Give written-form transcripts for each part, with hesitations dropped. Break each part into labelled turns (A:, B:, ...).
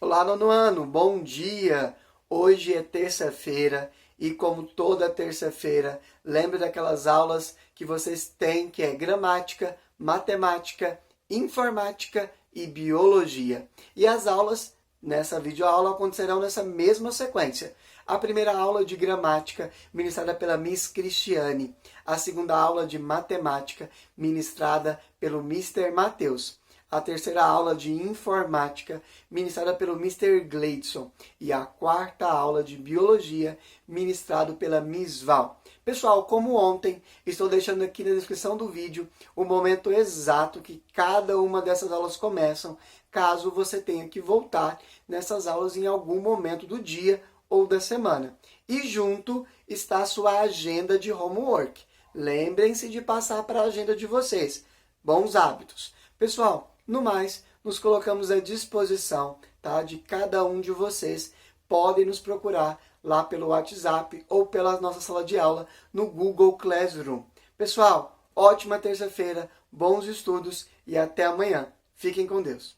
A: Olá, nono ano, bom dia! Hoje é terça-feira e, como toda terça-feira, lembre daquelas aulas que vocês têm, que é gramática, matemática, informática e biologia. E as aulas nessa videoaula acontecerão nessa mesma sequência. A primeira aula de gramática, ministrada pela Miss Cristiane. A segunda aula de matemática, ministrada pelo Mr. Matheus. A terceira aula de informática, ministrada pelo Mr. Gleidson. E a quarta aula de biologia, ministrado pela Miss Val. Pessoal, como ontem, estou deixando aqui na descrição do vídeo o momento exato que cada uma dessas aulas começam, caso você tenha que voltar nessas aulas em algum momento do dia ou da semana. E junto está a sua agenda de homework. Lembrem-se de passar para a agenda de vocês. Bons hábitos. Pessoal, no mais, nos colocamos à disposição, tá, de cada um de vocês. Podem nos procurar lá pelo WhatsApp ou pela nossa sala de aula no Google Classroom. Pessoal, ótima terça-feira, bons estudos e até amanhã. Fiquem com Deus.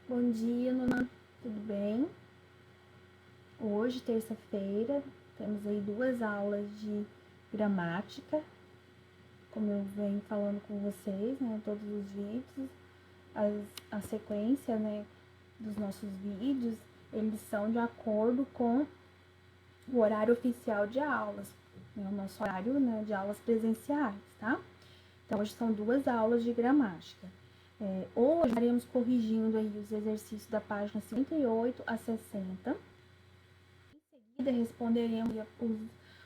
B: Bom dia, Nona. Tudo bem? Hoje, terça-feira, temos aí 2 aulas de gramática, como eu venho falando com vocês, né, todos os vídeos. A sequência, né, dos nossos vídeos, eles são de acordo com o horário oficial de aulas, né, o nosso horário, né, de aulas presenciais, tá? Então, hoje são 2 aulas de gramática. Hoje estaremos corrigindo aí os exercícios da página 58 a 60. Em seguida, responderemos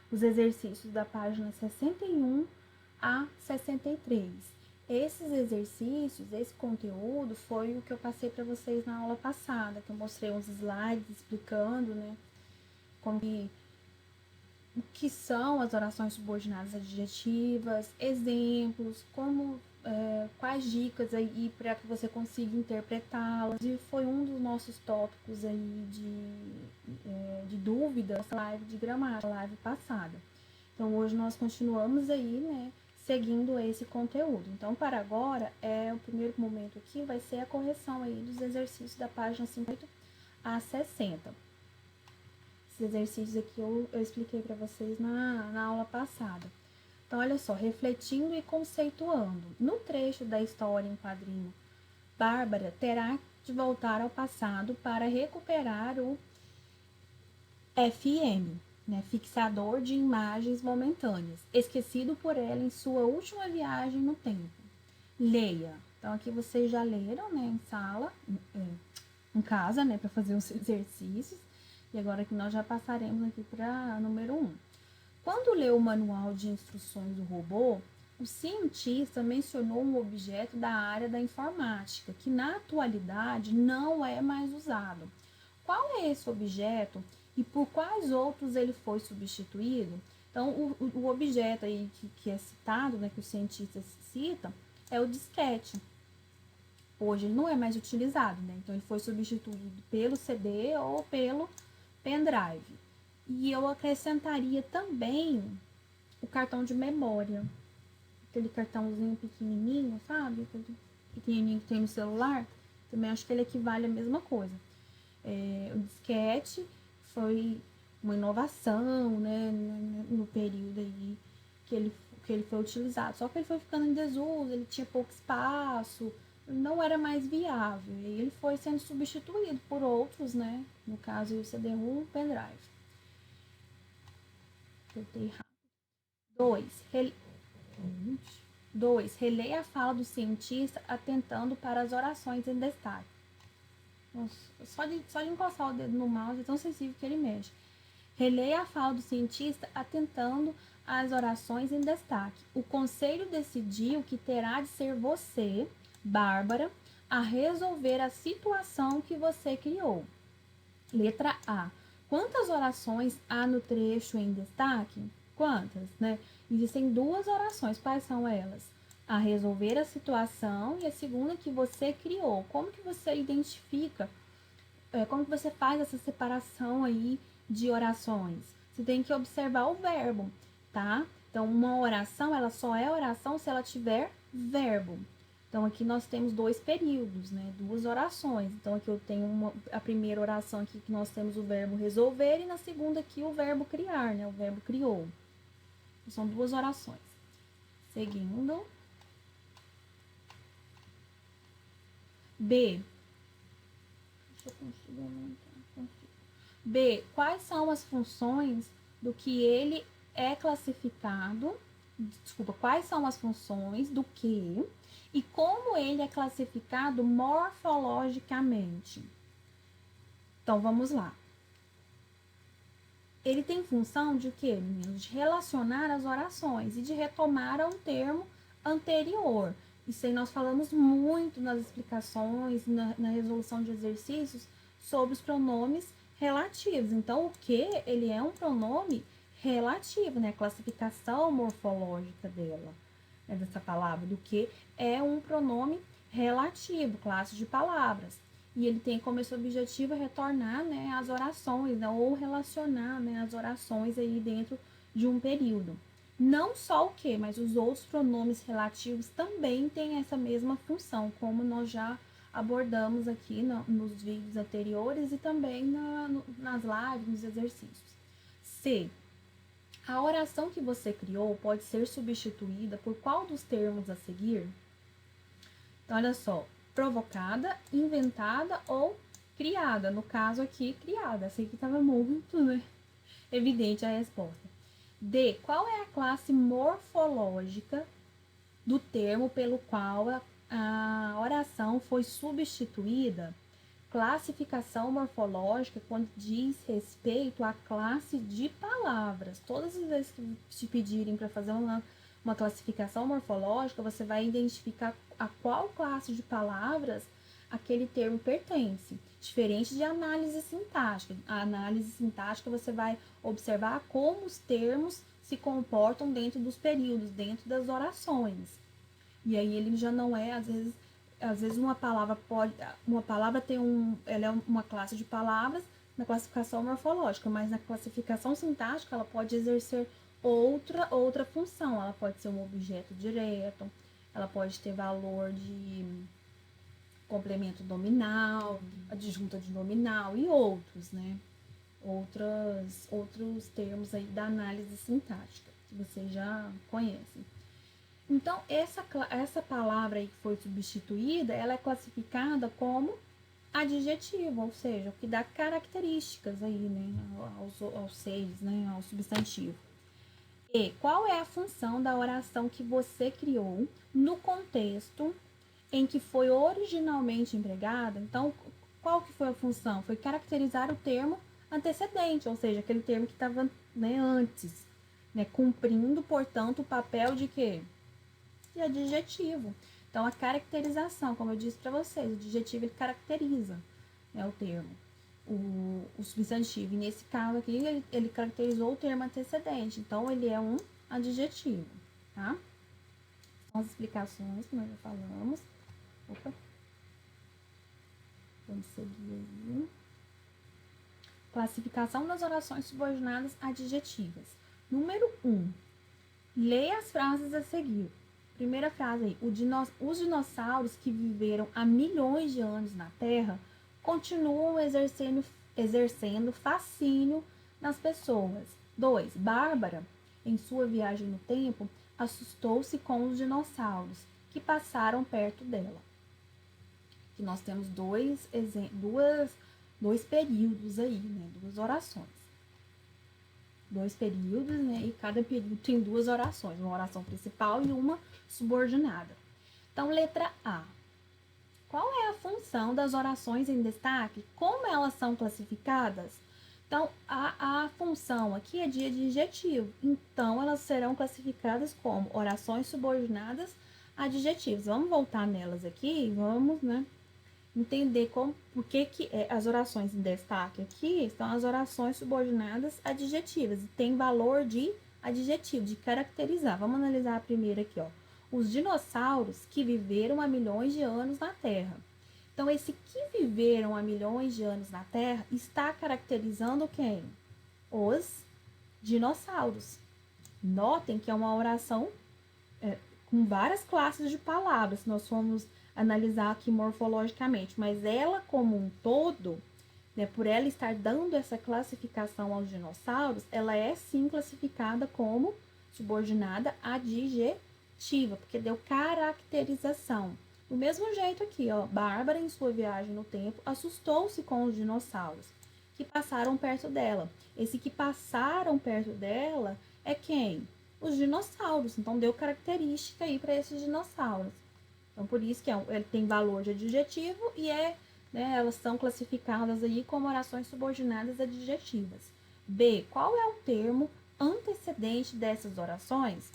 B: os exercícios da página 61 a 63. Esses exercícios, esse conteúdo foi o que eu passei para vocês na aula passada, que eu mostrei uns slides explicando, né, o que são as orações subordinadas adjetivas, exemplos, quais dicas aí para que você consiga interpretá-las. E foi um dos nossos tópicos aí de dúvida nessa live de gramática, live passada. Então, hoje nós continuamos aí, né, seguindo esse conteúdo. Então, para agora, o primeiro momento aqui vai ser a correção aí dos exercícios da página 58 a 60. Esses exercícios aqui eu expliquei para vocês na aula passada. Então, olha só, refletindo e conceituando. No trecho da história em quadrinho, Bárbara terá de voltar ao passado para recuperar o FM, né, fixador de imagens momentâneas, esquecido por ela em sua última viagem no tempo. Leia. Então, aqui vocês já leram, né, em casa, né, para fazer os exercícios. E agora que nós já passaremos aqui para número 1. Quando leu o manual de instruções do robô, o cientista mencionou um objeto da área da informática, que na atualidade não é mais usado. Qual é esse objeto e por quais outros ele foi substituído? Então, o objeto aí que é citado, né, que o cientista cita, é o disquete. Hoje ele não é mais utilizado, né? Então ele foi substituído pelo CD ou pelo pendrive. E eu acrescentaria também o cartão de memória. Aquele cartãozinho pequenininho, sabe? Aquele pequenininho que tem no celular. Também acho que ele equivale à mesma coisa. O disquete foi uma inovação, né? No período aí que ele foi utilizado. Só que ele foi ficando em desuso, ele tinha pouco espaço, não era mais viável. E ele foi sendo substituído por outros, né? No caso, o CD-ROM e o pendrive. Apertei rápido. 2. Releia a fala do cientista atentando para as orações em destaque. Nossa, só de encostar o dedo no mouse é tão sensível que ele mexe. Releia a fala do cientista atentando às orações em destaque. O conselho decidiu que terá de ser você, Bárbara, a resolver a situação que você criou. Letra A. Quantas orações há no trecho em destaque? Quantas, né? Existem 2 orações. Quais são elas? a resolver a situação, e a segunda que você criou. Como que você identifica, como que você faz essa separação aí de orações? Você tem que observar o verbo, tá? Então, uma oração, ela só é oração se ela tiver verbo. Então, aqui nós temos dois períodos, né? Duas orações. Então, aqui eu tenho a primeira oração aqui que nós temos o verbo resolver e na segunda aqui o verbo criar, né? O verbo criou. Então, são duas orações. Seguindo. B. Deixa eu conseguir aumentar. B. Quais são as funções do que ele é classificado? Desculpa, quais são as funções do que e como ele é classificado morfologicamente? Então, vamos lá. Ele tem função de quê, meninos? De relacionar as orações e de retomar a um termo anterior. Isso aí nós falamos muito nas explicações, na resolução de exercícios, sobre os pronomes relativos. Então, o que? Ele é um pronome relativo, né? A classificação morfológica dela, né? Dessa palavra, do que é um pronome relativo, classe de palavras. E ele tem como esse objetivo retornar, né, as orações, né, ou relacionar, né, as orações aí dentro de um período. Não só o que, mas os outros pronomes relativos também têm essa mesma função, como nós já abordamos aqui nos vídeos anteriores e também nas lives, nos exercícios. C. A oração que você criou pode ser substituída por qual dos termos a seguir? Então, olha só, provocada, inventada ou criada. No caso aqui, criada. Essa aqui estava muito, né? Evidente a resposta. D. Qual é a classe morfológica do termo pelo qual a oração foi substituída? Classificação morfológica quando diz respeito à classe de palavras. Todas as vezes que te pedirem para fazer uma classificação morfológica, você vai identificar a qual classe de palavras aquele termo pertence. Diferente de análise sintática. A análise sintática você vai observar como os termos se comportam dentro dos períodos, dentro das orações. E aí ele já não é, às vezes uma palavra tem ela é uma classe de palavras na classificação morfológica, mas na classificação sintática ela pode exercer outra função. Ela pode ser um objeto direto, ela pode ter valor de complemento nominal, adjunta de nominal e outros, né? Outros termos aí da análise sintática, que vocês já conhecem. Então, essa palavra aí que foi substituída, ela é classificada como adjetivo, ou seja, o que dá características aí, né, aos seres, né, ao substantivo. E qual é a função da oração que você criou no contexto em que foi originalmente empregada? Então, qual que foi a função? Foi caracterizar o termo antecedente, ou seja, aquele termo que estava, né, antes, né, cumprindo, portanto, o papel de quê? De adjetivo. Então, a caracterização, como eu disse para vocês, o adjetivo ele caracteriza, né, o termo, o substantivo. E nesse caso aqui, ele caracterizou o termo antecedente. Então, ele é um adjetivo, tá? São as explicações que nós já falamos. Opa. Vamos seguir aí. Classificação das orações subordinadas adjetivas. Número 1. Leia as frases a seguir. Primeira frase aí. Os dinossauros que viveram há milhões de anos na Terra continuam exercendo fascínio nas pessoas. 2. Bárbara, em sua viagem no tempo, assustou-se com os dinossauros que passaram perto dela. Aqui nós temos dois períodos aí, né? Duas orações. Dois períodos, né? E cada período tem duas orações, uma oração principal e uma subordinada. Então, letra A. Qual é a função das orações em destaque? Como elas são classificadas? Então, a função aqui é de adjetivo. Então, elas serão classificadas como orações subordinadas adjetivos. Vamos voltar nelas aqui e vamos, né, entender por que as orações em destaque aqui são as orações subordinadas adjetivas e tem valor de adjetivo, de caracterizar. Vamos analisar a primeira aqui, ó. os dinossauros que viveram há milhões de anos na Terra. Então, esse que viveram há milhões de anos na Terra está caracterizando quem? Os dinossauros. Notem que é uma oração com várias classes de palavras, se nós formos analisar aqui morfologicamente, mas ela como um todo, né, por ela estar dando essa classificação aos dinossauros, ela é sim classificada como subordinada adjetiva, porque deu caracterização. Do mesmo jeito aqui, ó, Bárbara, em sua viagem no tempo, assustou-se com os dinossauros que passaram perto dela. Esse que passaram perto dela é quem? Os dinossauros. Então, deu característica aí para esses dinossauros. Então, por isso que ele tem valor de adjetivo e né, elas são classificadas aí como orações subordinadas adjetivas. B. Qual é o termo antecedente dessas orações?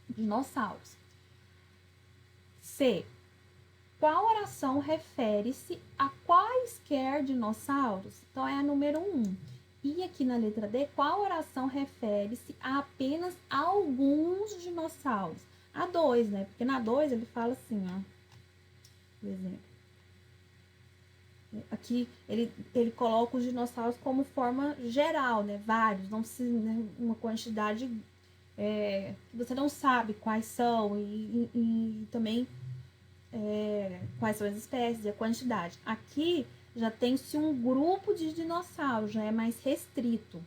B: Dinossauros. C. Qual oração refere-se a quaisquer dinossauros? Então, é a número 1. E aqui na letra D, qual oração refere-se a apenas alguns dinossauros? A 2, né? Porque na 2 ele fala assim, ó. Por exemplo. Aqui ele coloca os dinossauros como forma geral, né? Vários, não se, né? Uma quantidade que você não sabe quais são e também quais são as espécies e a quantidade. Aqui já tem-se um grupo de dinossauros, já é mais restrito.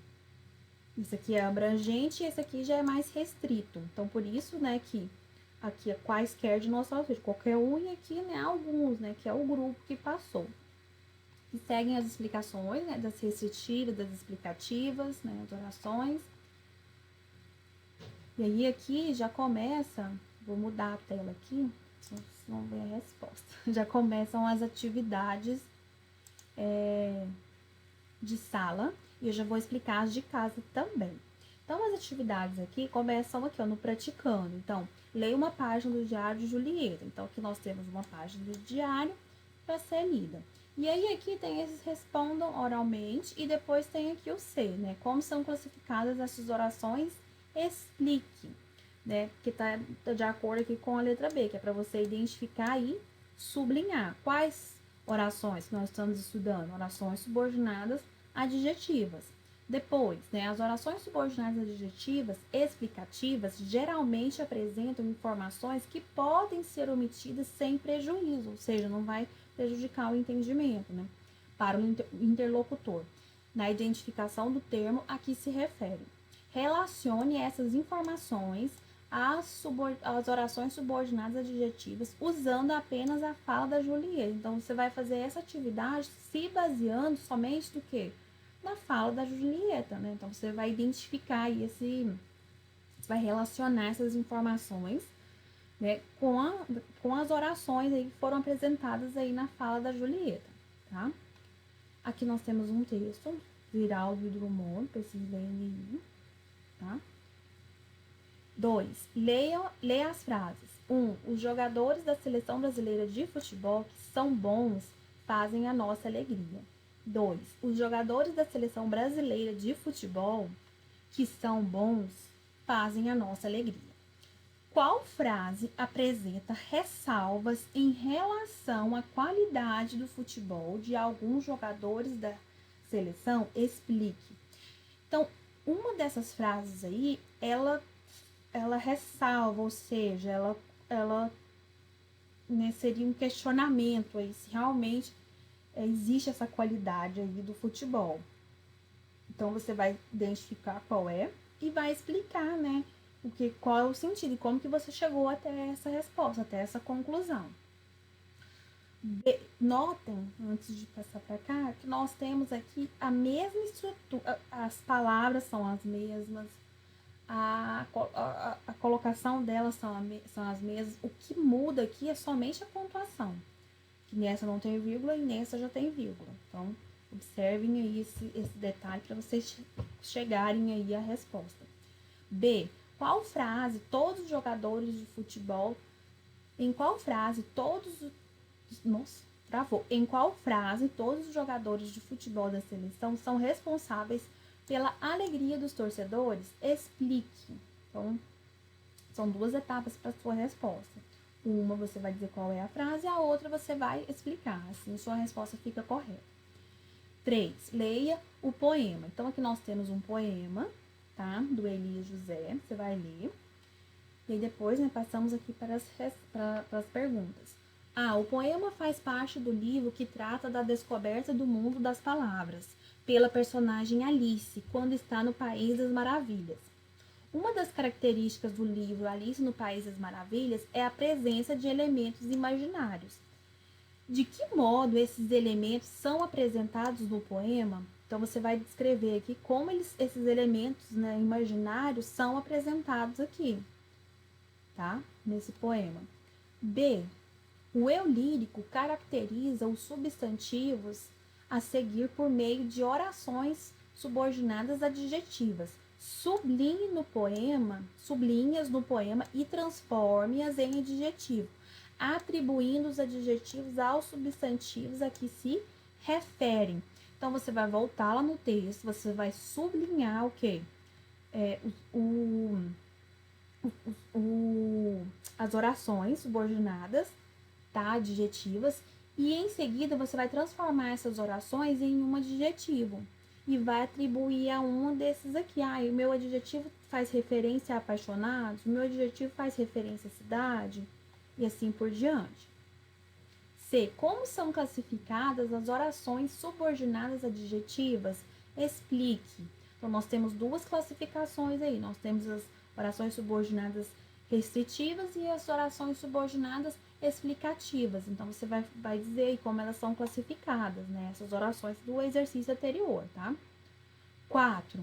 B: Isso aqui é abrangente e esse aqui já é mais restrito. Então, por isso, né, que aqui é quaisquer dinossauros, qualquer um, e aqui, né, alguns, né, que é o grupo que passou. E seguem as explicações, né, das restritivas, das explicativas, né, as orações. E aí, aqui já começa, vou mudar a tela aqui, não ver a resposta. Já começam as atividades de sala e eu já vou explicar as de casa também. Então, as atividades aqui começam aqui, ó, no praticando. Então, leia uma página do diário de Julieta. Então, aqui nós temos uma página do diário para ser lida. E aí, aqui tem esses respondam oralmente e depois tem aqui o C, né? Como são classificadas essas orações? Explique, né? Que tá de acordo aqui com a letra B, que é para você identificar e sublinhar. Quais orações que nós estamos estudando? Orações subordinadas adjetivas. Depois, né, as orações subordinadas adjetivas explicativas geralmente apresentam informações que podem ser omitidas sem prejuízo, ou seja, não vai prejudicar o entendimento, né, para o interlocutor. Na identificação do termo a que se refere. Relacione essas informações às orações subordinadas adjetivas usando apenas a fala da Julieta. Então, você vai fazer essa atividade se baseando somente do quê? Na fala da Julieta, né? Então, você vai identificar aí você vai relacionar essas informações, né, com as orações aí que foram apresentadas aí na fala da Julieta, tá? Aqui nós temos um texto, Ziraldo e Drummond, precisa ler aí, tá? 2. Leia as frases. 1. Os jogadores da seleção brasileira de futebol que são bons fazem a nossa alegria. 2. Os jogadores da seleção brasileira de futebol que são bons fazem a nossa alegria. Qual frase apresenta ressalvas em relação à qualidade do futebol de alguns jogadores da seleção? Explique. Então, uma dessas frases aí, ela ressalva, ou seja, ela né, seria um questionamento aí se realmente existe essa qualidade aí do futebol. Então, você vai identificar qual é e vai explicar, né, qual é o sentido e como que você chegou até essa resposta, até essa conclusão. Notem, antes de passar para cá, que nós temos aqui a mesma estrutura, as palavras são as mesmas, a colocação delas são as mesmas. O que muda aqui é somente a pontuação. Que nessa não tem vírgula e nessa já tem vírgula. Então, observem aí esse detalhe para vocês chegarem aí à resposta. B. Qual frase todos os jogadores de futebol... Em qual frase todos os... Nossa, travou. Em qual frase todos os jogadores de futebol da seleção são responsáveis pela alegria dos torcedores? Explique. Então, São 2 etapas para sua resposta. Uma você vai dizer qual é a frase, a outra você vai explicar, assim sua resposta fica correta. 3. Leia o poema. Então, aqui nós temos um poema, tá? Do Elias José, você vai ler. E aí depois, né, passamos aqui para as perguntas. O poema faz parte do livro que trata da descoberta do mundo das palavras, pela personagem Alice, quando está no País das Maravilhas. Uma das características do livro Alice no País das Maravilhas é a presença de elementos imaginários. De que modo esses elementos são apresentados no poema? Então, você vai descrever aqui como esses elementos, né, imaginários são apresentados aqui, tá? Nesse poema. B. O eu lírico caracteriza os substantivos a seguir por meio de orações subordinadas adjetivas. Sublinhas no poema e transforme-as em adjetivo, atribuindo os adjetivos aos substantivos a que se referem. Então, você vai voltar lá no texto, você vai sublinhar o quê? As orações subordinadas, tá? Adjetivas, e em seguida você vai transformar essas orações em um adjetivo e vai atribuir a um desses aqui. O meu adjetivo faz referência a apaixonados, o meu adjetivo faz referência à cidade, e assim por diante. C. Como são classificadas as orações subordinadas adjetivas? Explique. Então, nós temos 2 classificações aí. Nós temos as orações subordinadas restritivas e as orações subordinadas explicativas. Então, você vai dizer aí como elas são classificadas, né? Essas orações do exercício anterior, tá? 4.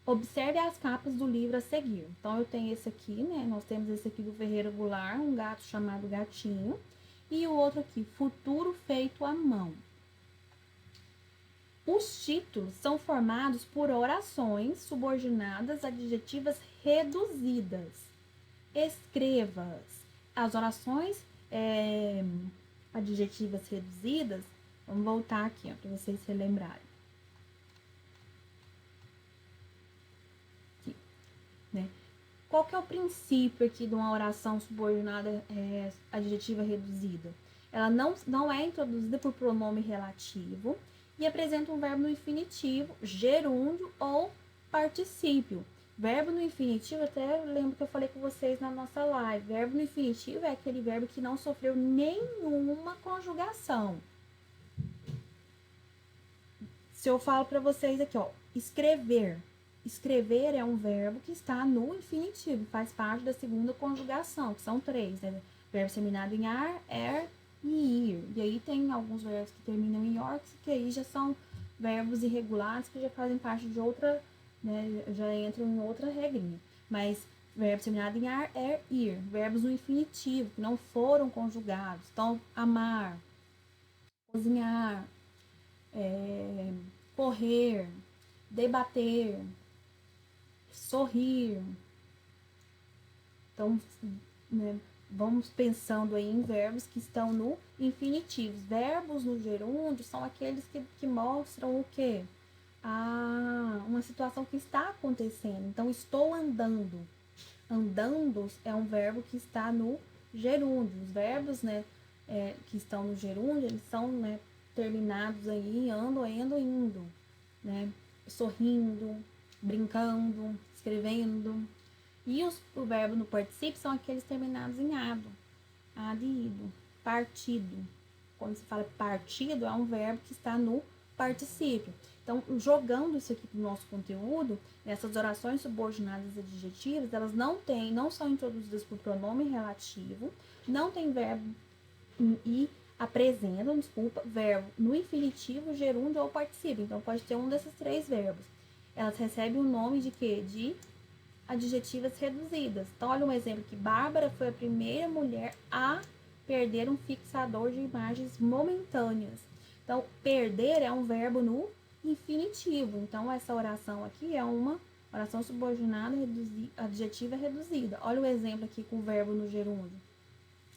B: Observe as capas do livro a seguir. Então, eu tenho esse aqui, né? Nós temos esse aqui do Ferreira Goulart, um gato chamado Gatinho. E o outro aqui, Futuro Feito à Mão. Os títulos são formados por orações subordinadas adjetivas reduzidas. Escreva-as. As orações adjetivas reduzidas, vamos voltar aqui, para vocês se lembrarem. Aqui, né? Qual que é o princípio aqui de uma oração subordinada adjetiva reduzida? Ela não é introduzida por pronome relativo e apresenta um verbo no infinitivo, gerúndio ou particípio. Verbo no infinitivo, até lembro que eu falei com vocês na nossa live. Verbo no infinitivo é aquele verbo que não sofreu nenhuma conjugação. Se eu falo para vocês aqui, ó, escrever. Escrever é um verbo que está no infinitivo, faz parte da segunda conjugação, que são 3, né? Verbo terminado em ar, e ir. E aí tem alguns verbos que terminam em or, que aí já são verbos irregulares, que já fazem parte de outra, né? Já entram em outra regrinha. Mas verbo terminado em ar, ir. Verbos no infinitivo, que não foram conjugados. Então, amar, cozinhar, correr, debater, sorrir. Então, né, vamos pensando aí em verbos que estão no infinitivo. Verbos no gerúndio são aqueles que mostram o quê? Uma situação que está acontecendo. Então, estou andando. Andando é um verbo que está no gerúndio. Os verbos, né, que estão no gerúndio, eles são, né, terminados aí em ando, indo, né? Sorrindo, brincando, escrevendo. E o verbo no particípio são aqueles terminados em ado, ad e ido. Partido. Quando se fala partido, é um verbo que está no particípio. Então, jogando isso aqui para o nosso conteúdo, essas orações subordinadas adjetivas, elas não são introduzidas por pronome relativo, não tem verbo e apresentam, verbo no infinitivo, gerúndio ou particípio. Então, pode ter um desses 3 verbos. Elas recebem o nome de quê? De adjetivas reduzidas. Então, olha um exemplo aqui. Bárbara foi a primeira mulher a perder um fixador de imagens momentâneas. Então, perder é um verbo no infinitivo. Então, essa oração aqui é uma oração subordinada adjetiva reduzida. Olha o exemplo aqui com o verbo no gerúndio.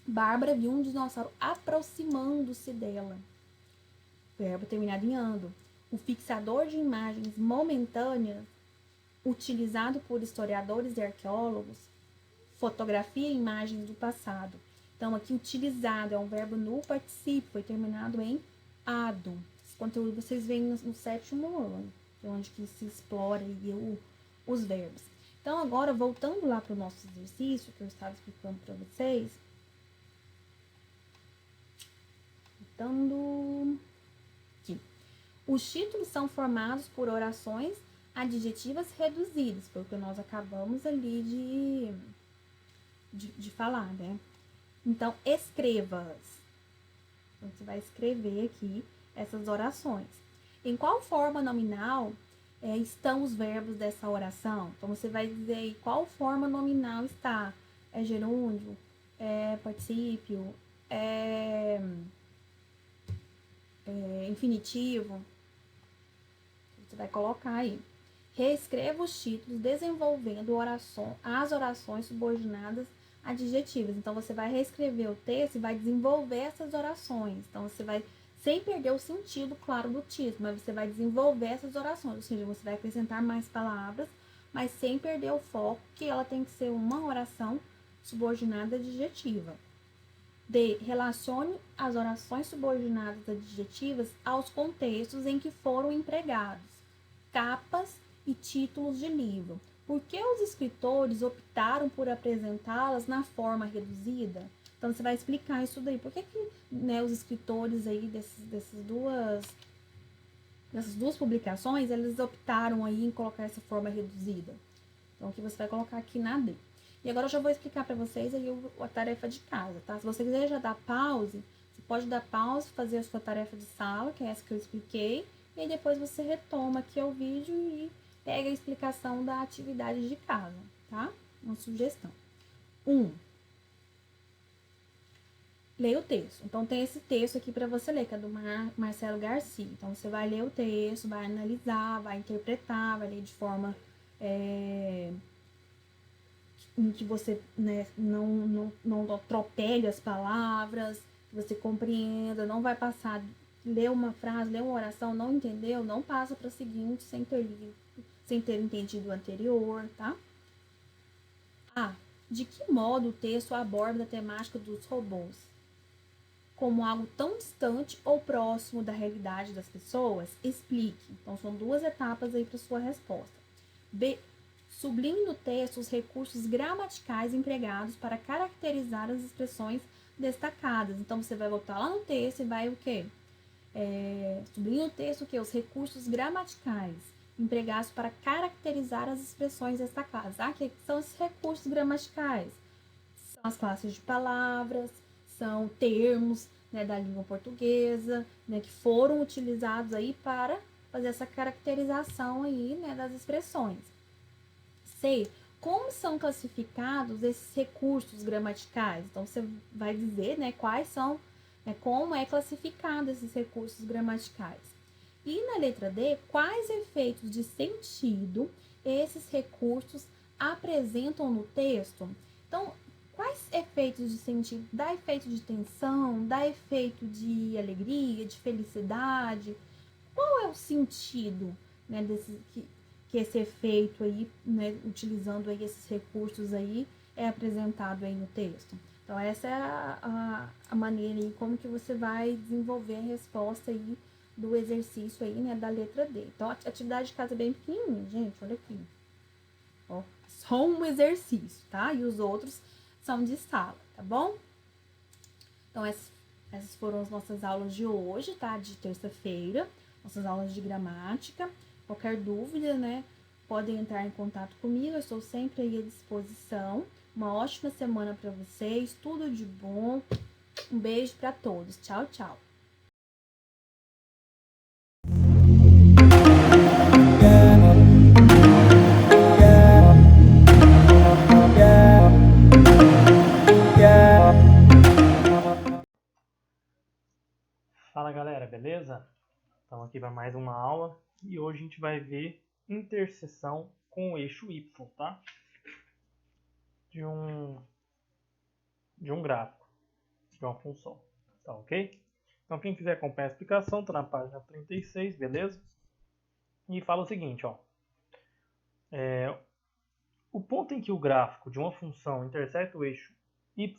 B: Bárbara viu um dinossauro aproximando-se dela. Verbo terminado em ando. O fixador de imagens momentâneas, utilizado por historiadores e arqueólogos, fotografia e imagens do passado. Então, aqui utilizado é um verbo no particípio, foi terminado em ado. Esse conteúdo vocês veem no sétimo ano, onde que se explora os verbos. Então, agora, voltando lá para o nosso exercício, que eu estava explicando para vocês. Voltando aqui. Os títulos são formados por orações adjetivas reduzidas, foi o que nós acabamos ali de falar, né? Então, escreva-as. Então, você vai escrever aqui essas orações. Em qual forma nominal estão os verbos dessa oração? Então, você vai dizer aí qual forma nominal está. É gerúndio? É particípio? É infinitivo? Você vai colocar aí. Reescreva os títulos desenvolvendo as orações subordinadas adjetivas. Então, você vai reescrever o texto e vai desenvolver essas orações. Então, você vai, sem perder o sentido, claro, do título, mas você vai desenvolver essas orações. Ou seja, você vai acrescentar mais palavras, mas sem perder o foco, que ela tem que ser uma oração subordinada adjetiva. D. Relacione as orações subordinadas adjetivas aos contextos em que foram empregados. Capas e títulos de livro. Por que os escritores optaram por apresentá-las na forma reduzida? Então, você vai explicar isso daí. Por que, né, os escritores aí dessas duas publicações, eles optaram aí em colocar essa forma reduzida? Então, aqui você vai colocar aqui na D. E agora eu já vou explicar para vocês aí a tarefa de casa, tá? Se você quiser já dar pause, você pode dar pause, fazer a sua tarefa de sala, que é essa que eu expliquei, e aí depois você retoma aqui o vídeo e pega a explicação da atividade de casa, tá? Uma sugestão. 1. Leia o texto. Então, tem esse texto aqui para você ler, que é do Marcelo Garcia. Então, você vai ler o texto, vai analisar, vai interpretar, vai ler de forma em que você, né, não atropele as palavras, que você compreenda, não vai passar, ler uma frase, ler uma oração, não entendeu, não passa para o seguinte sem ter entendido o anterior, tá? A. De que modo o texto aborda a temática dos robôs? Como algo tão distante ou próximo da realidade das pessoas? Explique. Então, são duas etapas aí para sua resposta. B. Sublinhe no texto os recursos gramaticais empregados para caracterizar as expressões destacadas. Então, você vai voltar lá no texto e vai o quê? Sublinhe no texto o quê? Os recursos gramaticais empregados para caracterizar as expressões destacadas. Ah, que são esses recursos gramaticais? São as classes de palavras, são termos, né, da língua portuguesa, né, que foram utilizados aí para fazer essa caracterização aí, né, das expressões. C. Como são classificados esses recursos gramaticais? Então, você vai dizer, né, quais são, né, como é classificado esses recursos gramaticais. E na letra D, quais efeitos de sentido esses recursos apresentam no texto? Então, quais efeitos de sentido? Dá efeito de tensão, dá efeito de alegria, de felicidade? Qual é o sentido, né, que esse efeito aí, né, utilizando aí esses recursos aí, é apresentado aí no texto? Então, essa é a maneira aí como que você vai desenvolver a resposta aí do exercício aí, né, da letra D. Então, a atividade de casa é bem pequenininha, gente, olha aqui. Ó, só um exercício, tá? E os outros são de sala, tá bom? Então, essas foram as nossas aulas de hoje, tá? De terça-feira, nossas aulas de gramática. Qualquer dúvida, né? Podem entrar em contato comigo, eu estou sempre aí à disposição. Uma ótima semana para vocês, tudo de bom. Um beijo para todos. Tchau, tchau.
C: Fala galera, beleza? Estamos aqui para mais uma aula e hoje a gente vai ver interseção com o eixo Y, tá? De um gráfico, de uma função, tá ok? Então quem quiser acompanhar a explicação, tá na página 36, beleza? E fala o seguinte, ó. o ponto em que o gráfico de uma função intersecta o eixo y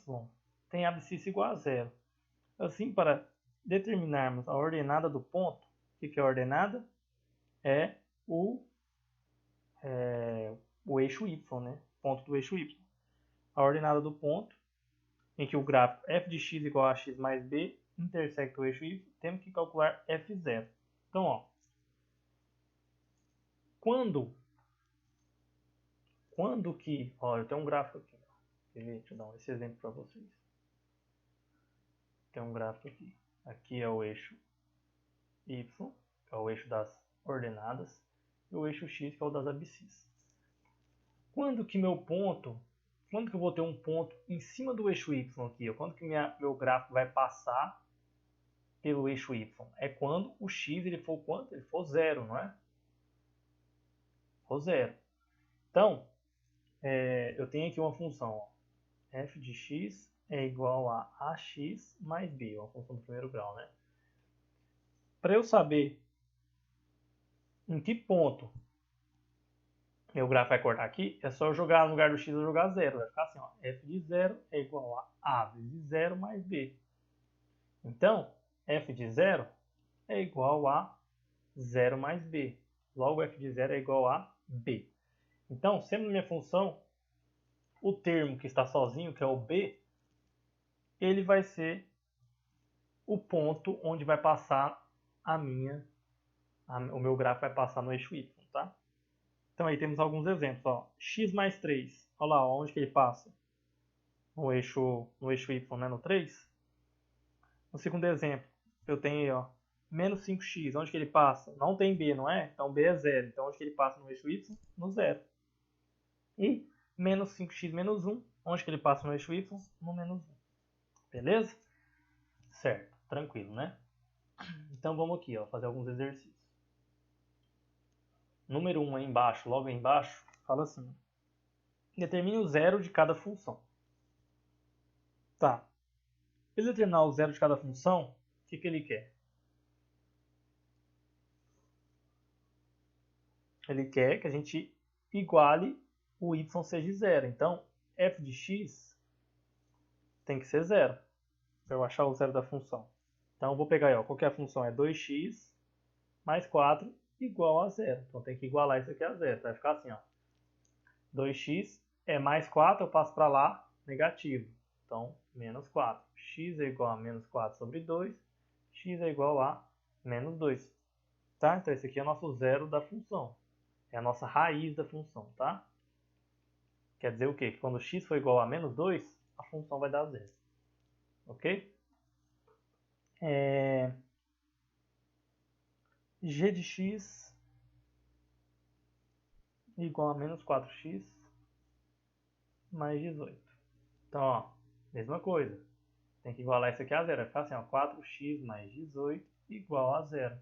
C: tem abscissa igual a zero. Assim, para determinarmos a ordenada do ponto, o que é a ordenada? É o eixo y, né? Ponto do eixo y. A ordenada do ponto em que o gráfico f de x igual a x mais b intersecta o eixo y, temos que calcular f0. Então, ó, quando que... Ó, eu tenho um gráfico aqui. Deixa eu dar esse exemplo para vocês. Tem um gráfico aqui. Aqui é o eixo y, que é o eixo das ordenadas, e o eixo x, que é o das abscissas. Quando que eu vou ter um ponto em cima do eixo y aqui? Ó, quando que meu gráfico vai passar pelo eixo y? É quando o x ele for quanto? Ele for zero, não é? For zero. Então, eu tenho aqui uma função, ó, f de x é igual a ax mais b, uma função do primeiro grau, né? Para eu saber em que ponto meu gráfico vai cortar aqui, é só eu jogar no lugar do x, eu jogar zero. Vai ficar assim, ó, f de 0 é igual a vezes 0 mais b. Então, f de 0 é igual a 0 mais b. Logo, f de 0 é igual a b. Então, sendo minha função, o termo que está sozinho, que é o b, ele vai ser o ponto onde vai passar o meu gráfico vai passar no eixo y, tá? Então aí temos alguns exemplos, ó. X mais 3, olha lá, onde que ele passa? No eixo y, né, no 3. No segundo exemplo, eu tenho aí, ó, menos 5x, onde que ele passa? Não tem b, não é? Então b é 0, então onde que ele passa no eixo y? No 0. E menos 5x menos 1, onde que ele passa no eixo y? No menos 1. Beleza? Certo, tranquilo, né? Então vamos aqui, ó, fazer alguns exercícios. Número 1 aí embaixo, logo aí embaixo, fala assim: determine o zero de cada função. Tá. Para ele determinar o zero de cada função, o que ele quer? Ele quer que a gente iguale o y seja zero. Então, f de x tem que ser zero, para eu achar o zero da função. Então, eu vou pegar aí, ó, qual que é a função? É 2x mais 4 igual a zero. Então, tem que igualar isso aqui a zero. Vai ficar assim, ó. 2x é mais 4, eu passo para lá, negativo. Então, menos 4. X é igual a menos 4 sobre 2. X é igual a menos 2. Tá? Então, esse aqui é o nosso zero da função. É a nossa raiz da função, tá? Quer dizer o quê? Que quando x for igual a menos 2, a função vai dar zero. Ok? G de x igual a menos 4x mais 18. Então, ó, mesma coisa. Tem que igualar isso aqui a zero. Vai ficar assim, ó, 4x mais 18 igual a zero.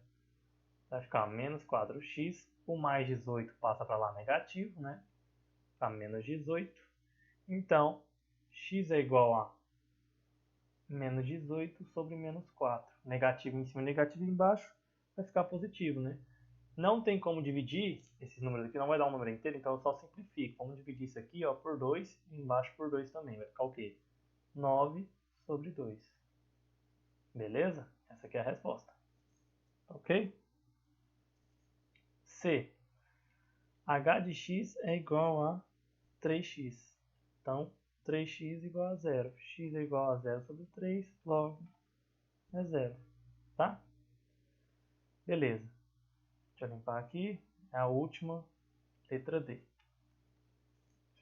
C: Vai ficar menos 4x. O mais 18 passa para lá negativo, né? Fica menos 18. Então, x é igual a menos 18 sobre menos 4. Negativo em cima, negativo embaixo. Vai ficar positivo, né? Não tem como dividir esses números aqui, não vai dar um número inteiro, então eu só simplifico. Vamos dividir isso aqui, ó, por 2 e embaixo por 2 também. Vai ficar o quê? 9 sobre 2. Beleza? Essa aqui é a resposta. Ok? C. H de x é igual a 3x. Então, 3x igual a 0. X é igual a 0 sobre 3, logo é 0. Tá? Beleza. Deixa eu limpar aqui. É a última, letra D.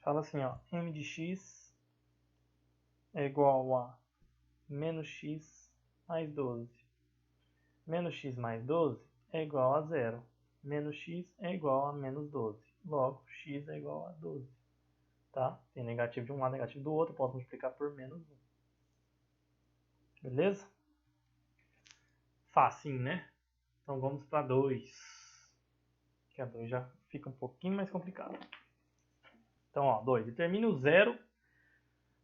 C: Fala assim, ó. M de x é igual a menos x mais 12. Menos x mais 12 é igual a 0. Menos x é igual a menos 12. Logo, x é igual a 12. Tá? Tem negativo de um lado, negativo do outro. Posso multiplicar por menos 1. Beleza? Facinho, né? Então vamos para 2. Que a 2 já fica um pouquinho mais complicado. Então, ó, 2. Determine o zero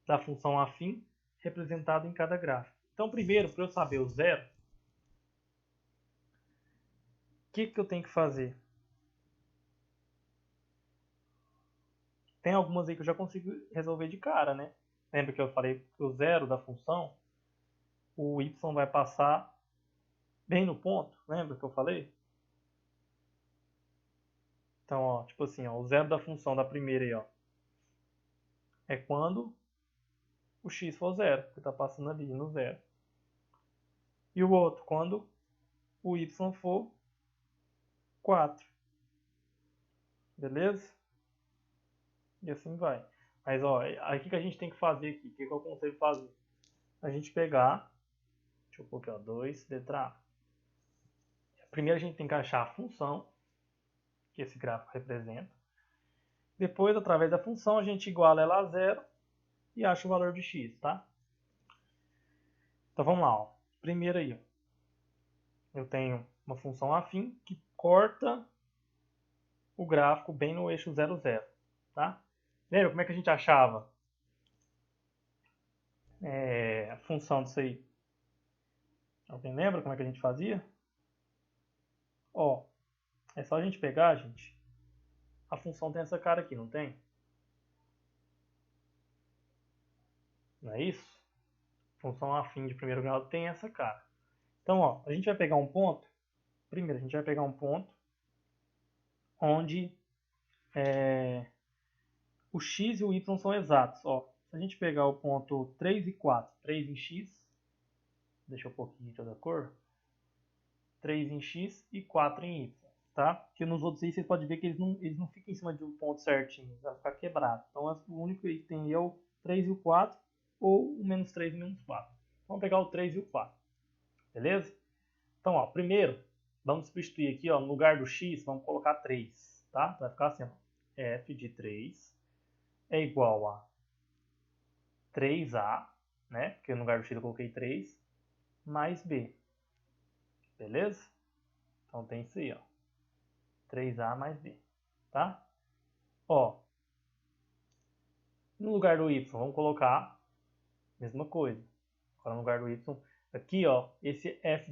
C: da função afim representado em cada gráfico. Então, primeiro, para eu saber o zero, o que eu tenho que fazer? tem algumas aí que eu já consigo resolver de cara, né? Lembra que eu falei que o zero da função, o y vai passar bem no ponto? Lembra que eu falei? Então, ó, tipo assim, ó, o zero da função da primeira aí, ó, é quando o x for zero, que está passando ali no zero. E o outro, quando o y for 4. Beleza? E assim vai. Mas, ó, aí o que a gente tem que fazer aqui? O que eu aconselho fazer? A gente pegar, deixa eu pôr aqui, ó, 2, letra A. Primeiro a gente tem que achar a função que esse gráfico representa. Depois, através da função, a gente iguala ela a zero e acha o valor de x, tá? Então vamos lá, ó. Primeiro aí, ó. Eu tenho uma função afim que corta o gráfico bem no eixo 0, 0, tá? Lembra como é que a gente achava a função disso aí? Alguém lembra como é que a gente fazia? Ó, é só a gente pegar, gente. A função tem essa cara aqui, não tem? Não é isso? Função afim de primeiro grau tem essa cara. Então, ó, a gente vai pegar um ponto. Primeiro, a gente vai pegar um ponto onde o x e o y são exatos. Ó, se a gente pegar o ponto 3 e 4, 3 em x, deixa eu pôr aqui de outra cor, 3 em x e 4 em y, tá? Porque nos outros aí vocês podem ver que eles não ficam em cima de um ponto certinho, vai ficar quebrado. Então o único aí que tem é o 3 e o 4, ou o menos 3 e menos 4. Vamos pegar o 3 e o 4, beleza? Então, ó, primeiro, vamos substituir aqui, ó, no lugar do x, vamos colocar 3, tá? Vai ficar assim, ó, f de 3 é igual a 3a, né? Porque no lugar do x eu coloquei 3, mais b. Beleza? Então tem isso aí, ó. 3a mais b, tá? Ó, no lugar do y, vamos colocar a mesma coisa. Agora no lugar do y, aqui, ó, esse f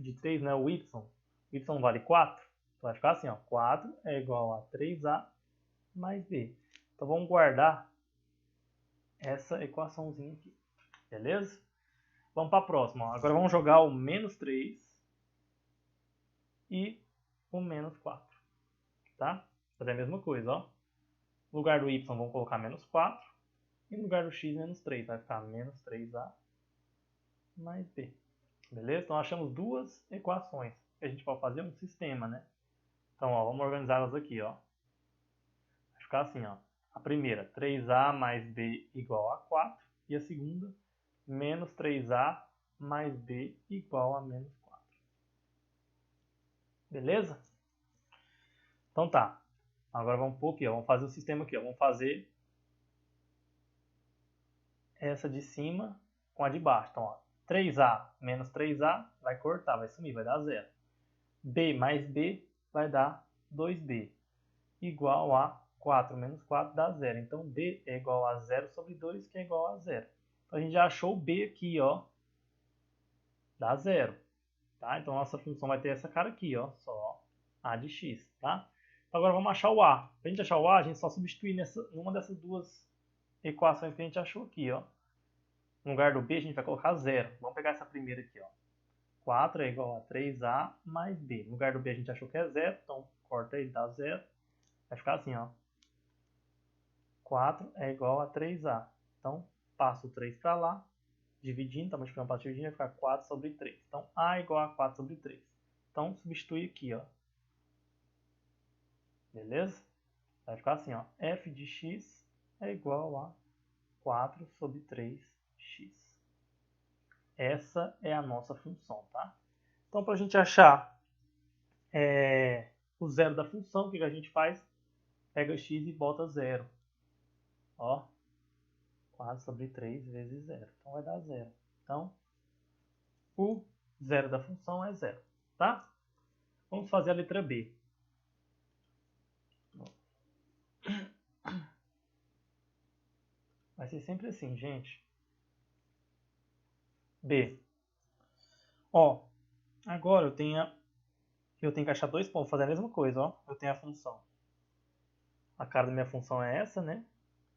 C: de 3, né, o y vale 4. Então vai ficar assim, ó, 4 é igual a 3a mais b. Então vamos guardar essa equaçãozinha aqui, beleza? Vamos para a próxima, ó. Agora vamos jogar o menos 3 e o menos 4, tá? Fazer a mesma coisa, ó. No lugar do y vamos colocar menos 4 e no lugar do x menos 3. Vai ficar menos 3a mais b. Beleza? Então achamos duas equações. A gente pode fazer um sistema, né? Então, ó, vamos organizá-las aqui, ó. Vai ficar assim, ó. A primeira, 3a mais b igual a 4. E a segunda, menos 3a mais b igual a menos 4. Beleza? Então tá. Agora vamos pôr aqui, ó. Vamos fazer o sistema aqui, ó. Vamos fazer essa de cima com a de baixo. Então, ó, 3a menos 3a vai cortar, vai sumir, vai dar 0. b mais b vai dar 2b. Igual a 4 menos 4 dá 0. Então, b é igual a 0 sobre 2, que é igual a 0. Então, a gente já achou o b aqui, ó. Dá 0. Tá? Então, nossa função vai ter essa cara aqui, ó. Só a de x, tá? Então, agora vamos achar o a. Para a gente achar o a, a gente só substituir numa dessas duas equações que a gente achou aqui, ó. No lugar do b, a gente vai colocar 0. Vamos pegar essa primeira aqui, ó. 4 é igual a 3a mais b. No lugar do b, a gente achou que é 0. Então, corta aí, dá 0. Vai ficar assim, ó. 4 é igual a 3a. Então, passo o 3 para lá. Dividindo, tá multiplicando para dividir, vai ficar 4 sobre 3. Então, a é igual a 4 sobre 3. Então, substitui aqui, ó. Beleza? Vai ficar assim, ó. F de x é igual a 4 sobre 3x. Essa é a nossa função, tá? Então, para a gente achar o zero da função, o que a gente faz? Pega x e bota 0. Ó. 4 sobre 3 vezes 0. Então, vai dar 0. Então, o zero da função é 0, tá? Vamos fazer a letra B. Vai ser sempre assim, gente. B. Ó, agora eu tenho que achar dois pontos, fazer a mesma coisa, ó. Eu tenho a função A cara da minha função é essa, né?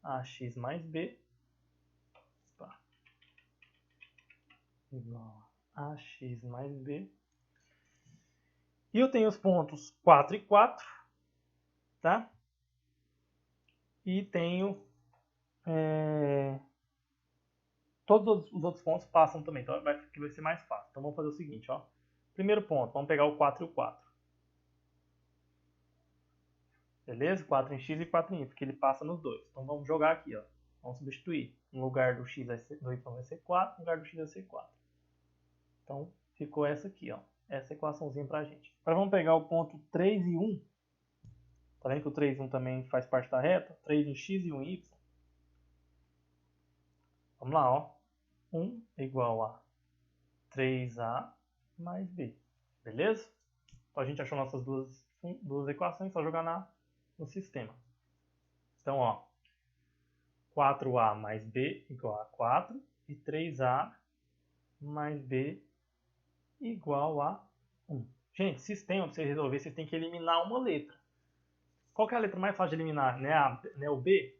C: Ax mais b igual a ax mais b. E eu tenho os pontos 4 e 4, tá? E tenho... todos os outros pontos passam também, então vai ser mais fácil. Então vamos fazer o seguinte, ó. Primeiro ponto, vamos pegar o 4 e o 4. Beleza? 4 em x e 4 em y, porque ele passa nos dois. Então vamos jogar aqui, ó. Vamos substituir. No lugar do x do y vai ser 4, no lugar do x vai ser 4. Então ficou essa aqui, ó. Essa equaçãozinha pra gente. Agora vamos pegar o ponto 3 e 1. Tá vendo que o 3 e 1 também faz parte da reta? 3 em x e 1 em y. Vamos lá, ó. 1 é igual a 3a mais b. Beleza? Então a gente achou nossas duas equações, só jogar no sistema. Então, ó. 4a mais b igual a 4 e 3a mais b igual a 1. Gente, sistema, para você resolver, vocês têm que eliminar uma letra. Qual que é a letra mais fácil de eliminar? Não é o b?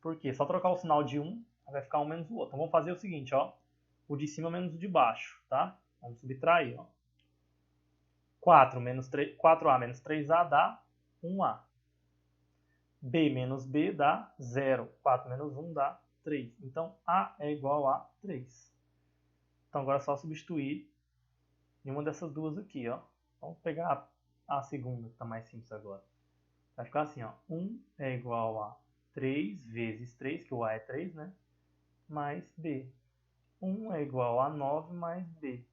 C: Por quê? Só trocar o sinal de um, vai ficar um menos o outro. Então vamos fazer o seguinte, ó. O de cima menos o de baixo, tá? Vamos subtrair, ó. 4a menos 3a dá 1a. b menos b dá 0. 4 menos 1 dá 3. Então, a é igual a 3. Então, agora é só substituir em uma dessas duas aqui, ó. Vamos pegar a segunda, que está mais simples agora. Vai ficar assim, ó. 1 é igual a 3 vezes 3, que o a é 3, né? Mais b. 1 é igual a 9 mais b.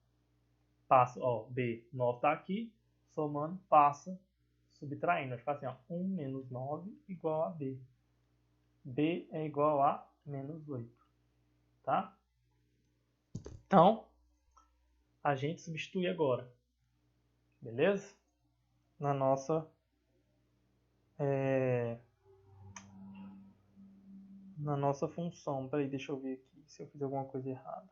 C: Passa, ó, b, 9 está aqui. Somando, passa, subtraindo. Vai ficar assim, ó. 1 menos 9 igual a b. b é igual a menos 8. Tá? Então, a gente substitui agora. Beleza? Na nossa função. Peraí, deixa eu ver aqui se eu fiz alguma coisa errada.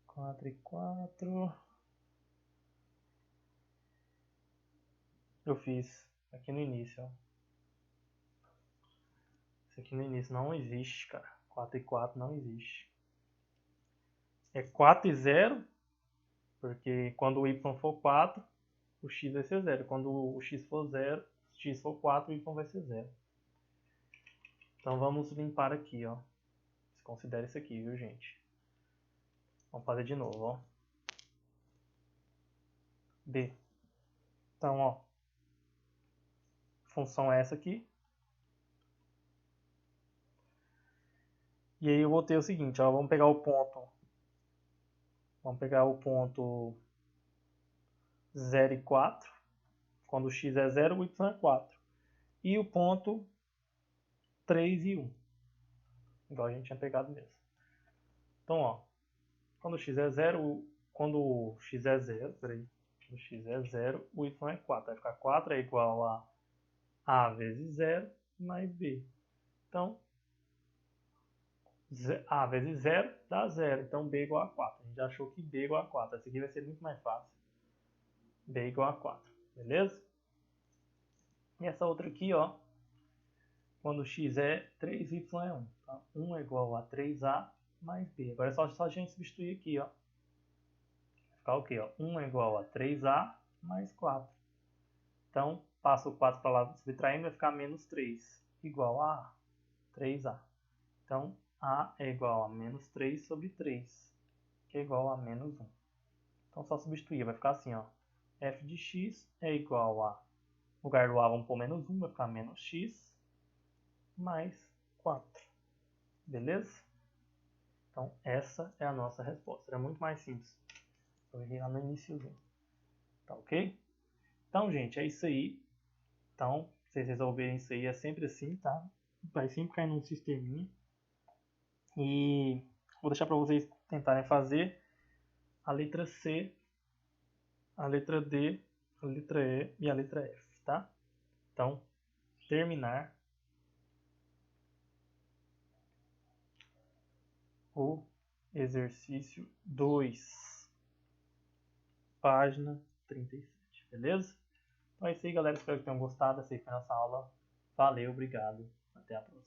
C: 4 e 4. Eu fiz aqui no início, ó. Isso aqui no início não existe, cara. 4 e 4 não existe. É 4 e 0, porque quando o y for 4, o x vai ser 0. Quando o x for 0, se x for 4, o y vai ser 0. Então vamos limpar aqui, ó. Considere isso aqui, viu, gente? Vamos fazer de novo, ó. B. Então, ó. Função é essa aqui. E aí eu vou ter o seguinte, ó. Vamos pegar o ponto 0 e 4. Quando o x é 0, o y é 4. E o ponto 3 e 1. Igual a gente tinha pegado mesmo. Então, ó. Quando o x é 0, o x é 0, o y é 4. Vai ficar 4 é igual a vezes 0 mais b. Então, a vezes 0 dá 0. Então, b igual a 4. A gente já achou que b igual a 4. Essa aqui vai ser muito mais fácil. b igual a 4. Beleza? E essa outra aqui, ó. Quando x é 3, y é 1. Tá? 1 é igual a 3a mais b. Agora é só a gente substituir aqui, ó. Vai ficar o quê? Ó? 1 é igual a 3a mais 4. Então, passa o 4 para lá subtraindo, vai ficar menos 3. Igual a 3a. Então, a é igual a menos 3 sobre 3. Que é igual a menos 1. Então, só substituir. Vai ficar assim, ó. f de x é igual a... No lugar do a, vamos pôr menos 1. Vai ficar menos x mais 4. Beleza? Então, essa é a nossa resposta. Era muito mais simples. Eu errei lá no iniciozinho. Tá ok? Então, gente, é isso aí. Então, se vocês resolverem isso aí, é sempre assim, tá? Vai sempre cair num sisteminha. E vou deixar para vocês tentarem fazer a letra C, a letra D, a letra E e a letra F, tá? Então, terminar o exercício 2, página 37, beleza? Então é isso aí, galera. Espero que tenham gostado. Essa aí foi a nossa aula. Valeu, obrigado. Até a próxima.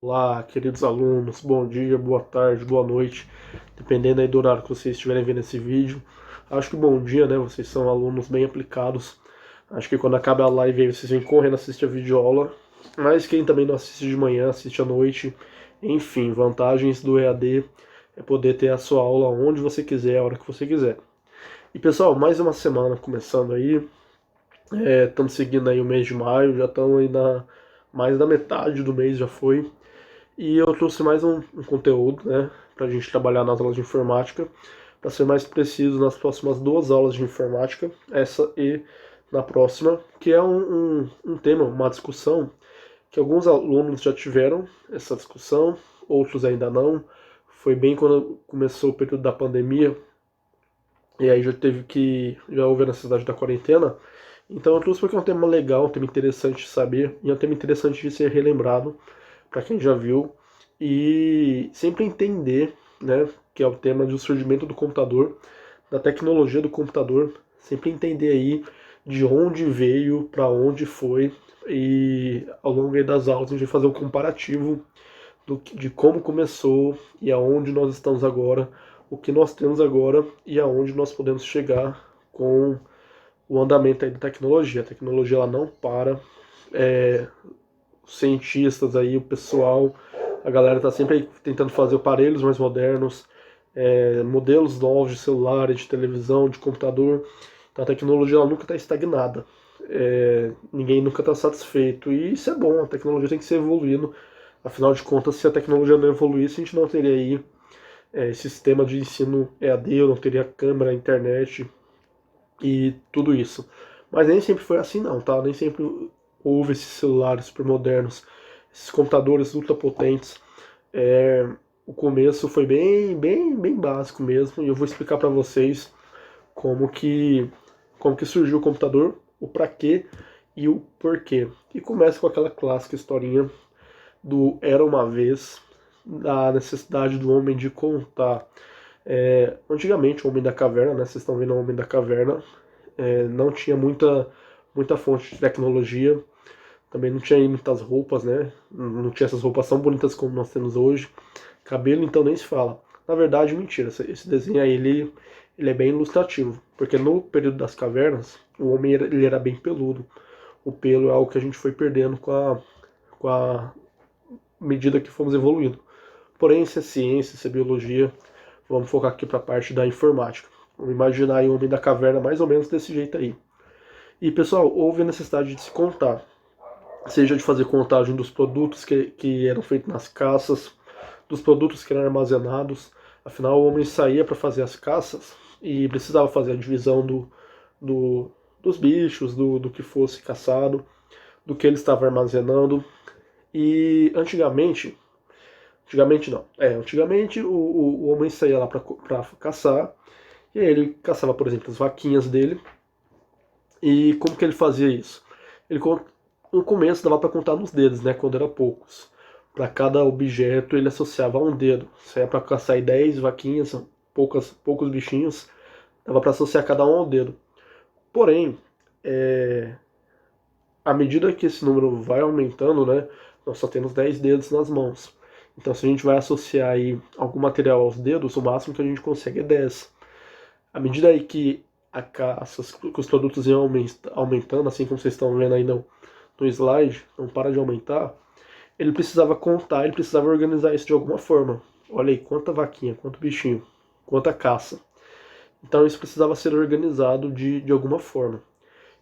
D: Olá, queridos alunos, bom dia, boa tarde, boa noite, dependendo aí do horário que vocês estiverem vendo esse vídeo. Acho que bom dia, né? Vocês são alunos bem aplicados. Acho que quando acaba a live aí vocês vêm correndo assistir a videoaula. Mas quem também não assiste de manhã, assiste à noite. Enfim, vantagens do EAD é poder ter a sua aula onde você quiser, a hora que você quiser. E pessoal, mais uma semana começando aí. Estamos seguindo aí o mês de maio, já estamos aí mais da metade do mês já foi. E eu trouxe mais um conteúdo, né, para a gente trabalhar nas aulas de informática, para ser mais preciso nas próximas 2 aulas de informática, essa e na próxima, que é um tema, uma discussão, que alguns alunos já tiveram essa discussão, outros ainda não. Foi bem quando começou o período da pandemia, e aí já houve a necessidade da quarentena. Então eu trouxe porque é um tema legal, um tema interessante de saber, e é um tema interessante de ser relembrado, para quem já viu, e sempre entender, né, que é o tema do surgimento do computador, da tecnologia do computador, sempre entender aí de onde veio, para onde foi, e ao longo aí das aulas a gente vai fazer um comparativo de como começou e aonde nós estamos agora, o que nós temos agora e aonde nós podemos chegar com o andamento aí da tecnologia. A tecnologia ela não para, os cientistas aí, o pessoal, a galera está sempre tentando fazer aparelhos mais modernos, modelos novos de celular, de televisão, de computador. Então a tecnologia ela nunca está estagnada. Ninguém nunca está satisfeito. E isso é bom, a tecnologia tem que ser evoluindo. Afinal de contas, se a tecnologia não evoluísse, a gente não teria aí esse sistema de ensino EAD, não teria câmera, internet e tudo isso. Mas nem sempre foi assim não, tá? Nem sempre houve esses celulares super modernos, esses computadores ultra potentes. O começo foi bem básico mesmo, e eu vou explicar para vocês como que, como que surgiu o computador, o para quê e o porquê. E começa com aquela clássica historinha do Era uma Vez, da necessidade do homem de contar. Antigamente, o Homem da Caverna, né, vocês estão vendo o Homem da Caverna, não tinha muita fonte de tecnologia, também não tinha muitas roupas, né? Não tinha essas roupas tão bonitas como nós temos hoje. Cabelo, então, nem se fala. Na verdade, mentira, esse desenho aí, ele é bem ilustrativo, porque no período das cavernas, o homem ele era bem peludo. O pelo é algo que a gente foi perdendo com a medida que fomos evoluindo. Porém, se é ciência, se é biologia, vamos focar aqui para a parte da informática. Vamos imaginar aí o homem da caverna mais ou menos desse jeito aí. E pessoal, houve a necessidade de se contar, seja de fazer contagem dos produtos que eram feitos nas caças, dos produtos que eram armazenados. Afinal, o homem saía para fazer as caças e precisava fazer a divisão dos bichos, do que fosse caçado, do que ele estava armazenando. E antigamente o homem saía lá para caçar, e aí ele caçava, por exemplo, as vaquinhas dele. E como que ele fazia isso? No começo dava para contar nos dedos, né, quando eram poucos. Para cada objeto ele associava a um dedo. Saía para caçar 10 vaquinhas, são poucos bichinhos, dava para associar cada um ao dedo. Porém, à medida que esse número vai aumentando, né, nós só temos 10 dedos nas mãos. Então, se a gente vai associar aí algum material aos dedos, o máximo que a gente consegue é 10. À medida aí que que os produtos iam aumentando, assim como vocês estão vendo aí no slide, não para de aumentar, ele precisava contar, ele precisava organizar isso de alguma forma. Olha aí, quanta vaquinha, quanto bichinho, quanta caça. Então isso precisava ser organizado de alguma forma.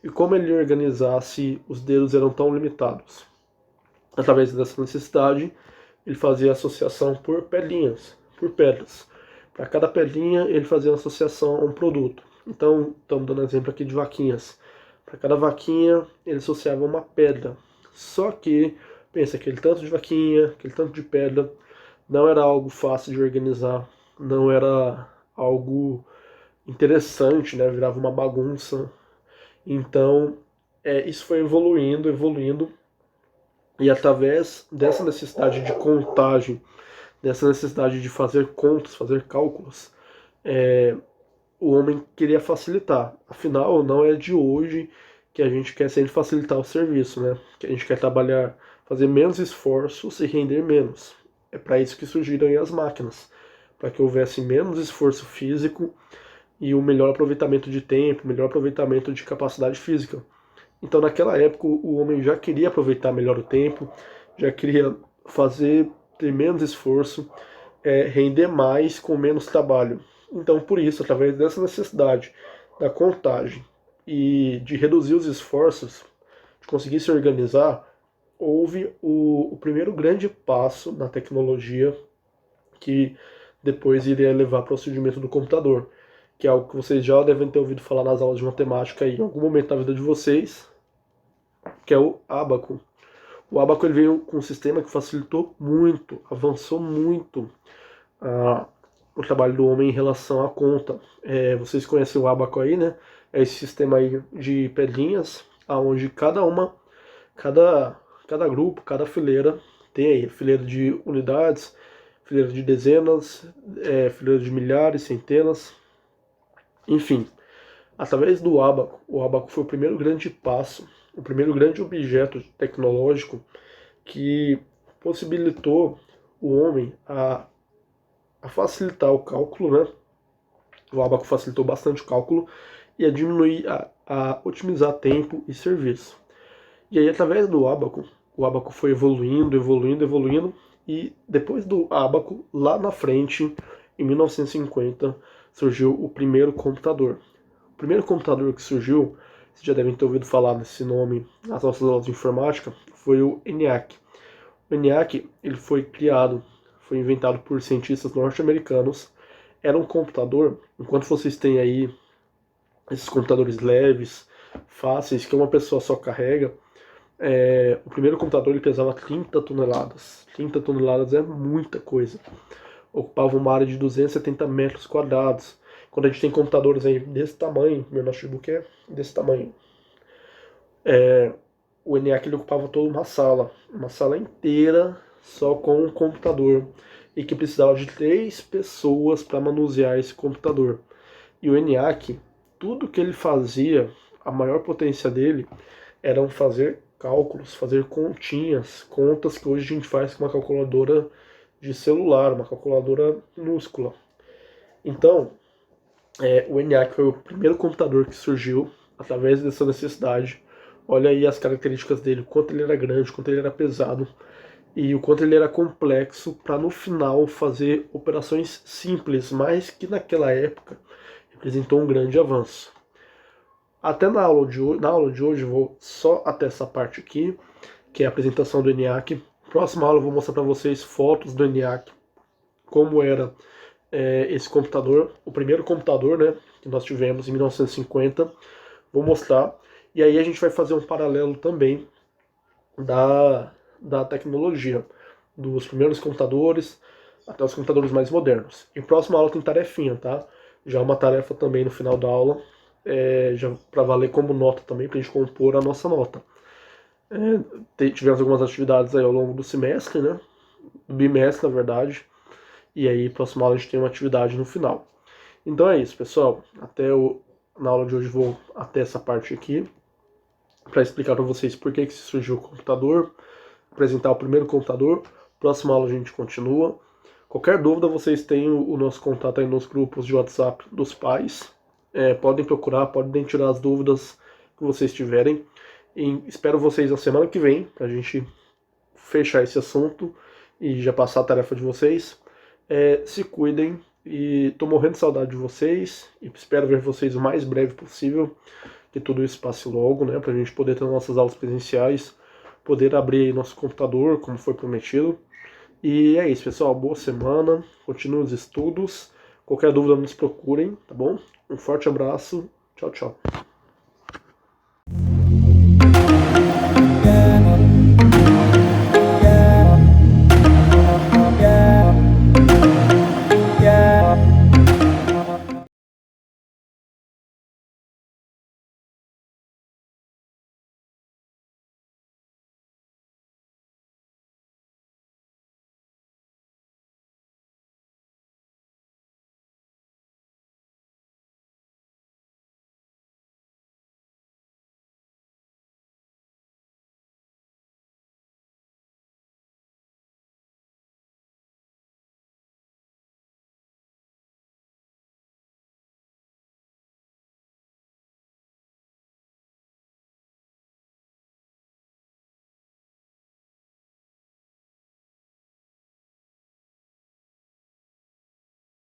D: E como ele organizasse, os dedos eram tão limitados? Através dessa necessidade, ele fazia associação por pedrinhas, por pedras. Para cada pedrinha, ele fazia uma associação a um produto. Então, estamos dando exemplo aqui de vaquinhas. Para cada vaquinha, ele associava uma pedra. Só que, pensa, aquele tanto de vaquinha, aquele tanto de pedra, não era algo fácil de organizar, não era algo interessante, né? Virava uma bagunça. Então, isso foi evoluindo, E através dessa necessidade de contagem, dessa necessidade de fazer contas, fazer cálculos, o homem queria facilitar. Afinal, não é de hoje que a gente quer sempre facilitar o serviço, né? Que a gente quer trabalhar, fazer menos esforços e render menos. É para isso que surgiram aí as máquinas, para que houvesse menos esforço físico e o melhor aproveitamento de tempo, melhor aproveitamento de capacidade física. Então, naquela época, o homem já queria aproveitar melhor o tempo, já queria ter menos esforço, render mais com menos trabalho. Então, por isso, através dessa necessidade da contagem e de reduzir os esforços, de conseguir se organizar, houve o primeiro grande passo na tecnologia que depois iria levar para o surgimento do computador, que é algo que vocês já devem ter ouvido falar nas aulas de matemática em algum momento da vida de vocês, que é o ábaco. O ábaco ele veio com um sistema que facilitou muito, avançou muito o trabalho do homem em relação à conta. Vocês conhecem o ábaco aí, né? É esse sistema aí de pedrinhas, onde cada grupo, cada fileira tem aí fileira de unidades, fileira de dezenas, fileira de milhares, centenas, enfim. Através do ábaco, o ábaco foi o primeiro grande passo, o primeiro grande objeto tecnológico que possibilitou o homem a facilitar o cálculo, né? O ábaco facilitou bastante o cálculo e a diminuir, a otimizar tempo e serviço. E aí, através do ábaco, o ábaco foi evoluindo, e depois do ábaco, lá na frente, em 1950, surgiu o primeiro computador. O primeiro computador que surgiu, vocês já devem ter ouvido falar nesse nome nas nossas aulas de informática, foi o ENIAC. O ENIAC ele foi inventado por cientistas norte-americanos. Era um computador, enquanto vocês têm aí esses computadores leves, fáceis, que uma pessoa só carrega, o primeiro computador ele pesava 30 toneladas. 30 toneladas é muita coisa. Ocupava uma área de 270 metros quadrados. Quando a gente tem computadores aí desse tamanho, meu notebook é desse tamanho, o ENIAC ele ocupava toda uma sala inteira só com um computador, e que precisava de 3 pessoas para manusear esse computador. E o ENIAC, tudo que ele fazia, a maior potência dele, eram fazer cálculos, fazer continhas, contas que hoje a gente faz com uma calculadora de celular, uma calculadora minúscula. Então, o ENIAC foi o primeiro computador que surgiu através dessa necessidade. Olha aí as características dele, o quanto ele era grande, o quanto ele era pesado e o quanto ele era complexo para no final fazer operações simples, mas que naquela época representou um grande avanço. Até na aula de hoje eu vou só até essa parte aqui, que é a apresentação do ENIAC. Próxima aula eu vou mostrar para vocês fotos do ENIAC, como era esse computador, o primeiro computador, né, que nós tivemos em 1950. Vou mostrar. E aí a gente vai fazer um paralelo também da tecnologia, dos primeiros computadores até os computadores mais modernos. E próxima aula tem tarefinha, tá? Já uma tarefa também no final da aula, já para valer como nota também, para a gente compor a nossa nota. Tivemos algumas atividades aí ao longo do semestre, né? Do bimestre, na verdade. E aí, próxima aula a gente tem uma atividade no final. Então é isso, pessoal. Na aula de hoje vou até essa parte aqui, para explicar para vocês por que surgiu o computador, apresentar o primeiro computador. Próxima aula a gente continua. Qualquer dúvida, vocês têm o nosso contato aí nos grupos de WhatsApp dos pais. Podem procurar, podem tirar as dúvidas que vocês tiverem. E espero vocês na semana que vem, para a gente fechar esse assunto e já passar a tarefa de vocês. Se cuidem e tô morrendo de saudade de vocês e espero ver vocês o mais breve possível, que tudo isso passe logo, né, pra gente poder ter nossas aulas presenciais, poder abrir nosso computador como foi prometido. E é isso, pessoal, boa semana, continuem os estudos, qualquer dúvida nos procurem, tá bom? Um forte abraço, tchau, tchau.